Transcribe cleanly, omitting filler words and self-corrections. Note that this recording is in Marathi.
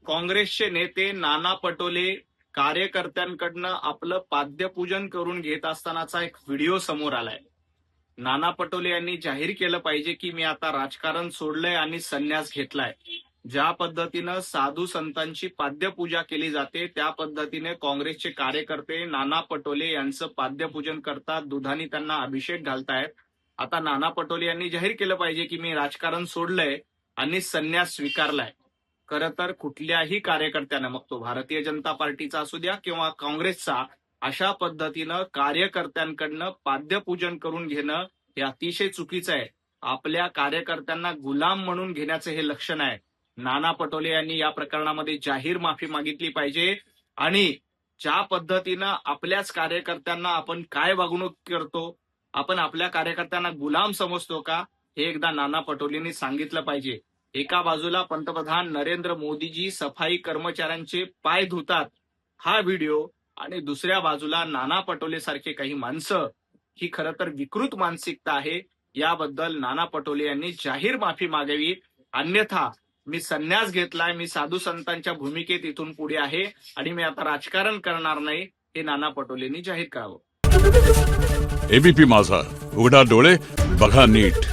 काँग्रेसचे नेते नाना पटोले कार्यकर्त्यांकडनं आपलं पाद्यपूजन करून घेत असतानाचा एक व्हिडिओ समोर आलाय। नाना पटोले यांनी जाहीर केलं पाहिजे की मी आता राजकारण सोडलंय आणि संन्यास घेतलाय। ज्या पद्धतीनं साधू संतांची पाद्यपूजा केली जाते त्या पद्धतीने काँग्रेसचे कार्यकर्ते नाना पटोले यांचं पाद्यपूजन करतात, दुधाने त्यांना अभिषेक घालतायत। आता नाना पटोले यांनी जाहीर केलं पाहिजे की मी राजकारण सोडलंय आणि संन्यास स्वीकारलाय। खरं तर कुठल्याही कार्यकर्त्यानं, मग तो भारतीय जनता पार्टीचा असू द्या किंवा काँग्रेसचा, अशा पद्धतीनं कार्यकर्त्यांकडनं पाद्यपूजन करून घेणं हे अतिशय चुकीचं आहे। आपल्या कार्यकर्त्यांना गुलाम म्हणून घेण्याचं हे लक्षण आहे। नाना पटोले यांनी या प्रकरणामध्ये जाहीर माफी मागितली पाहिजे आणि ज्या पद्धतीनं आपल्याच कार्यकर्त्यांना आपण काय वागणूक करतो, आपण आपल्या कार्यकर्त्यांना गुलाम समजतो का, हे एकदा नाना पटोलेंनी सांगितलं पाहिजे। एका बाजूला पंतप्रधान नरेंद्र मोदीजी सफाई कर्मचाऱ्यांचे पाय धुतात हा व्हिडिओ, आणि दुसऱ्या बाजूला नाना पटोले सारखे काही माणसं, ही खरं तर विकृत मानसिकता आहे। याबद्दल नाना पटोले यांनी जाहीर माफी मागावी, अन्यथा मी संन्यास घेतलाय, मी साधू संतांच्या भूमिकेत इथून पुढे आहे आणि मी आता राजकारण करणार नाही, हे नाना पटोलेंनी जाहीर करावं। एबीपी माझा, उघडा डोळे बघा नीट।